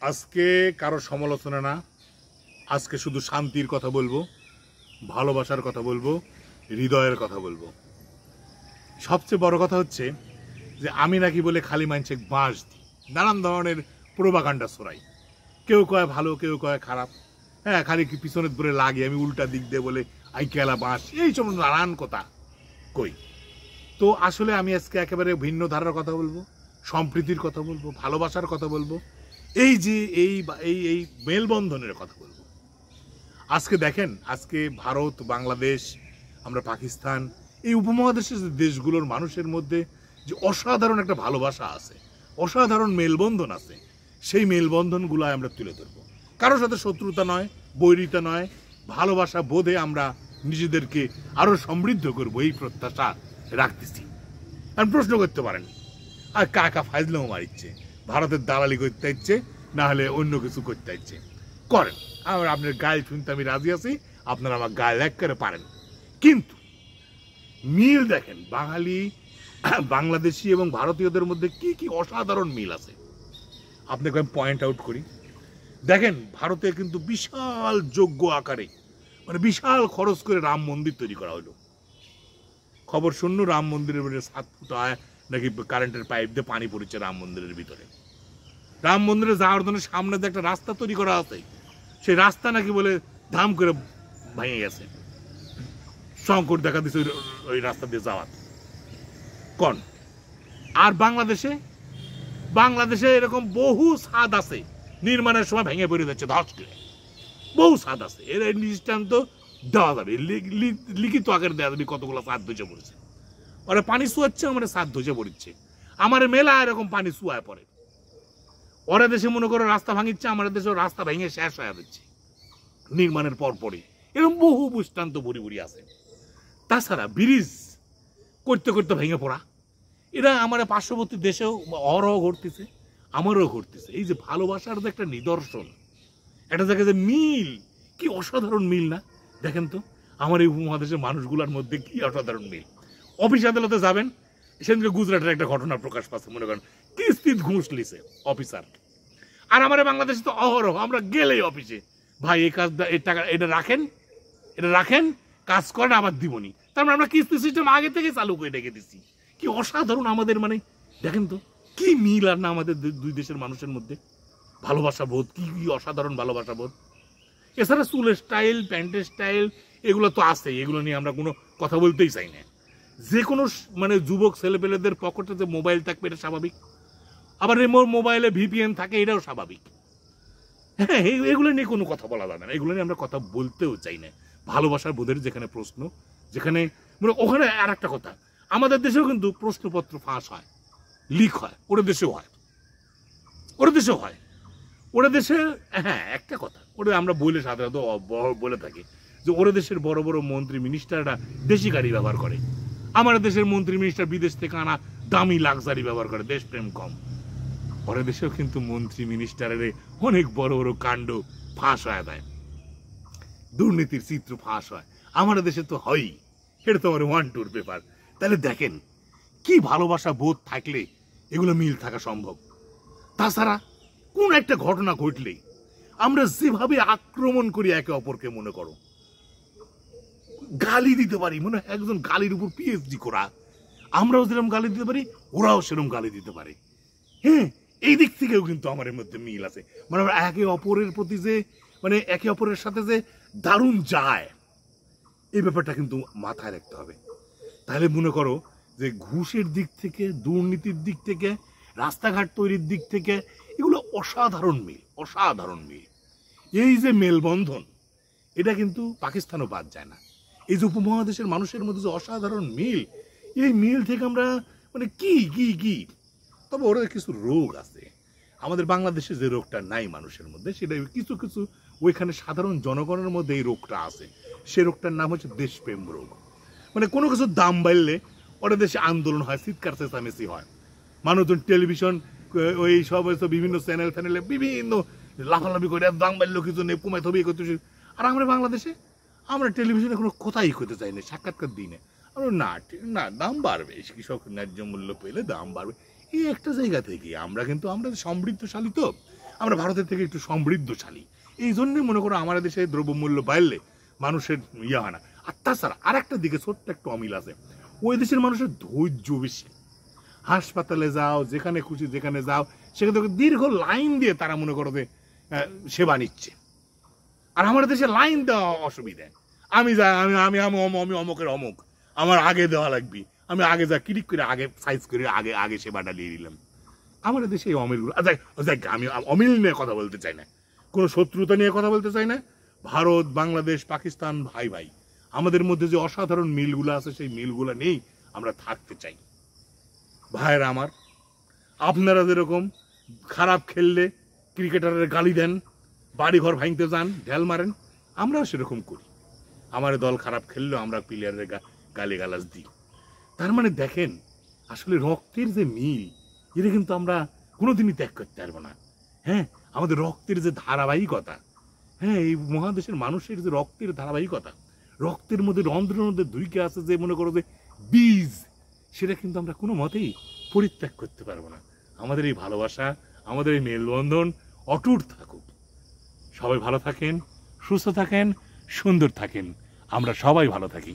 আজকে কারো সমালোচনা না, আজকে শুধু শান্তির কথা বলবো, ভালোবাসার কথা বলবো, হৃদয়ের কথা বলবো। সবচেয়ে বড় কথা হচ্ছে যে আমি নাকি বলে খালি মানছে বাঁশ দিই, নানান ধরনের প্রোপাগান্ডা ছড়াই। কেউ কয় ভালো, কেউ কয় খারাপ। হ্যাঁ, খালি পিছনের ধরে লাগে, আমি উল্টা দিক দিয়ে বলে আই কেলা বাঁশ, এই সব নানান কথা কই। তো আসলে আমি আজকে একেবারে ভিন্ন ধারার কথা বলবো, সম্প্রীতির কথা বলবো, ভালোবাসার কথা বলবো, এই যে এই এই এই মেলবন্ধনের কথা বলবো। আজকে দেখেন, আজকে ভারত, বাংলাদেশ, আমরা পাকিস্তান, এই উপমহাদেশের দেশগুলোর মানুষের মধ্যে যে অসাধারণ একটা ভালোবাসা আছে, অসাধারণ মেলবন্ধন আছে, সেই মেলবন্ধনগুলো আমরা তুলে ধরবো। কারোর সাথে শত্রুতা নয়, বৈরিতা নয়, ভালোবাসা বোধে আমরা নিজেদেরকে আরো সমৃদ্ধ করবো, এই প্রত্যাশা রাখতেছি। আর প্রশ্ন করতে পারেন, আর কাকা ফাইজলামো মারিচ্ছে, ভারতের দালালি করতে ইচ্ছে, না হলে অন্য কিছু করতে ইচ্ছে, করেন। আমার আপনার গায়ে শুনতে আমি রাজি আছি, আপনারা আমার গায়ে এক করে পারেন। কিন্তু মিল দেখেন, বাঙালি, বাংলাদেশি এবং ভারতীয়দের মধ্যে কি কি অসাধারণ মিল আছে আপনাকে আমি পয়েন্ট আউট করি। দেখেন, ভারতে কিন্তু বিশাল যজ্ঞ আকারে, মানে বিশাল খরচ করে রাম মন্দির তৈরি করা হলো। খবর শূন্য, রাম মন্দিরের ভিতরে 7 ফুট নাকি কারেন্টের পাইপ দিয়ে পানি পড়েছে রাম মন্দিরের ভিতরে। রাম মন্দিরে যাওয়ার জন্য সামনে যে একটা রাস্তা তৈরি করা আছে, সেই রাস্তা নাকি বলে ধাম করে ভেঙে গেছে, সংকট দেখা দিচ্ছে ওই রাস্তা দিয়ে যাওয়ার কন। আর বাংলাদেশে এরকম বহু ছাদ আছে, নির্মাণের সময় ভেঙে পড়ে যাচ্ছে ধস করে, বহু ছাদ আছে। এর দৃষ্টান্ত দেওয়া যাবে, লিখিত আকারে দেওয়া যাবে কতগুলো ছাদ ধসে পড়েছে। ওরা পানি চুয়াচ্ছে, আমার ছাদ ধসে পড়ছে, আমার মেলা এরকম পানি চুয়ায় পড়ে। ওরা দেশে মনে করো রাস্তা ভাঙিচ্ছে, আমাদের দেশে রাস্তা ভেঙে শেষ হয়ে যাচ্ছে নির্মাণের পরপরই। এরকম বহু দৃষ্টান্ত বুড়ি বুড়ি আছে। তাছাড়া ব্রিজ করতে করতে ভেঙে পড়া, এরা আমার পার্শ্ববর্তী দেশেও অহরহ ঘটতেছে, আমারও ঘটতেছে। এই যে ভালোবাসার যে একটা নিদর্শন, একটা জায়গায় যে মিল, কি অসাধারণ মিল না? দেখেন তো আমার এই উপমহাদেশের মানুষগুলোর মধ্যে কি অসাধারণ মিল। অফিস আদালতে যাবেন, সেদিনকে গুজরাটের একটা ঘটনা প্রকাশ পাচ্ছে, মনে করেন কিস্তিত ঘুষ লিছে অফিসার। আর আমার বাংলাদেশে তো অহরহ, আমরা গেলেই অফিসে, ভাই এই কাজটা, এই টাকা এটা রাখেন, কাজ করেন, আবার দিবনি। তার মানে আমরা কিস্তি সিস্টেম আগে থেকে চালু করে রেখে দিচ্ছি। কি অসাধারণ আমাদের, মানে দেখেন তো কি মিল আর না আমাদের দুই দেশের মানুষের মধ্যে। ভালোবাসা বোধ, কি কি অসাধারণ ভালোবাসা বোধ। এছাড়া চুলের স্টাইল, প্যান্টের স্টাইল, এগুলো তো আছে, এগুলো নিয়ে আমরা কোনো কথা বলতেই চাই না। যে কোনো মানে যুবক ছেলেপেলেদের পকেটে যে মোবাইল থাকবে, এটা স্বাভাবিক। আবার মোবাইলে ভিপিএন থাকে, এটাও স্বাভাবিক। হ্যাঁ, এগুলো নিয়ে কোনো কথা বলা যাবে না, এগুলো নিয়ে আমরা কথা বলতেও চাই না। ভালোবাসার বোধের যেখানে প্রশ্ন, যেখানে মানে ওখানে আর একটা কথা, আমাদের দেশেও কিন্তু প্রশ্নপত্র ফাঁস হয়, লিক হয়, ওরা দেশেও হয়। হ্যাঁ, একটা কথা ওরা আমরা বলে সাধারণত বলে থাকি যে ওরা দেশের বড় বড় মন্ত্রী মিনিস্টাররা দেশি গাড়ি ব্যবহার করে, আমাদের দেশের মন্ত্রী মিনিস্টার বিদেশ থেকে আনা দামি লাক্সারি ব্যবহার করে, দেশপ্রেম কম। ওরা দেশেও কিন্তু মন্ত্রী মিনিস্টারের অনেক বড় বড় কাণ্ড ফাঁস হয়ে দেয়, দুর্নীতির চিত্র ফাঁস হয়। আমাদের দেশে তো হয়ই, এটা তো আমার 1-2 পেপার। তাহলে দেখেন কি ভালোবাসা বোধ থাকলে এগুলো মিল থাকা সম্ভব। তাছাড়া কোন একটা ঘটনা ঘটলেই আমরা যেভাবে আক্রমণ করি একে অপরকে, মনে করো গালি দিতে পারি, মনে হয় একজন গালির উপর পিএইচডি করা, আমরাও যেরকম গালি দিতে পারি, ওরাও সেরকম গালি দিতে পারে। হ্যাঁ, এই দিক থেকেও কিন্তু আমাদের মধ্যে মিল আছে। মানে আমরা একে অপরের প্রতি যে, মানে একে অপরের সাথে যে দারুণ যায়, এই ব্যাপারটা কিন্তু মাথায় রাখতে হবে। তাহলে মনে করো যে ঘুষের দিক থেকে, দুর্নীতির দিক থেকে, রাস্তাঘাট তৈরির দিক থেকে, এগুলো অসাধারণ মিল। এই যে মেলবন্ধন, এটা কিন্তু পাকিস্তানও বাদ যায় না। এই যে উপমহাদেশের মানুষের মধ্যে যে অসাধারণ মিল, এই মিল থেকে আমরা মানে কি তবে ওরা কিছু রোগ আছে আমাদের বাংলাদেশে, যে রোগটা নাই মানুষের মধ্যে, সেটা কিছু কিছু ওইখানে সাধারণ জনগণের মধ্যে এই রোগটা আছে। সে রোগটার নাম হচ্ছে দেশপ্রেম রোগ। মানে কোনো কিছুর দাম বাড়লে ওরা দেশে আন্দোলন হয়, চিৎকার চেঁচামেচি হয়, মানুষজন টেলিভিশন ওই সব বিভিন্ন চ্যানেলে বিভিন্ন লাফালাফি করে দাম বাড়লো কিছু নেই, কমাই থবি করতে। আর আমরা বাংলাদেশে আমরা টেলিভিশনে কোনো কথাই করতে চাই না, সাক্ষাৎকার দিই না। আমরা না দাম বাড়বে, কৃষক ন্যায্য মূল্য পেলে দাম বাড়বে, এই একটা জায়গা থেকে আমরা কিন্তু আমরা সমৃদ্ধশালী, তো আমরা ভারতের থেকে একটু সমৃদ্ধশালী, এই জন্যই মনে করো আমাদের দেশে দ্রব্যমূল্য বাড়লে মানুষের ইয়ে হয় না। আর তাছাড়া আর একটা দিকে ছোট্ট একটা অমিল আছে, ওই দেশের মানুষের ধৈর্য বেশি। হাসপাতালে যাও, যেখানে খুশি যেখানে যাও, সেখান থেকে দীর্ঘ লাইন দিয়ে তারা মনে করো যে সেবা নিচ্ছে। আর আমাদের দেশে লাইন দেওয়া অসুবিধা। আমি যাই, আমি আমি আমি আমি অমুকের অমুক, আমার আগে দেওয়া লাগবে, আমি আগে যা ক্লিক করে আগে সাইজ করে আগে আগে সেবাটা দিয়ে দিলাম। আমাদের দেশে এই অমিলগুলো, আমি অমিল নিয়ে কথা বলতে চাই না, কোনো শত্রুতা নিয়ে কথা বলতে চাই না। ভারত, বাংলাদেশ, পাকিস্তান ভাই ভাই, আমাদের মধ্যে যে অসাধারণ মিলগুলো আছে সেই মিলগুলো নিয়েই আমরা থাকতে চাই। ভাইয়েরা আমার, আপনারা যেরকম খারাপ খেললে ক্রিকেটারের গালি দেন, বাড়ি ঘর ভাঙতে যান, ঢেল মারেন, আমরাও সেরকম করি। আমার দল খারাপ খেললেও আমরা প্লেয়ারের গালি গালাজ দিই। তার মানে দেখেন, আসলে রক্তের যে মিল, এটা কিন্তু আমরা কোনোদিনই ত্যাগ করতে পারবো না। হ্যাঁ, আমাদের রক্তের যে ধারাবাহিকতা, হ্যাঁ, এই মহাদেশের মানুষের যে রক্তের ধারাবাহিকতা, রক্তের মধ্যে রন্ধ্রের মধ্যে ধুইকে আছে যে মনে করো যে বীজ, সেটা কিন্তু আমরা কোনো মতেই পরিত্যাগ করতে পারবো না। আমাদের এই ভালোবাসা, আমাদের এই মেলবন্ধন অটুট থাকুক। সবাই ভালো থাকেন, সুস্থ থাকেন, সুন্দর থাকেন, আমরা সবাই ভালো থাকি।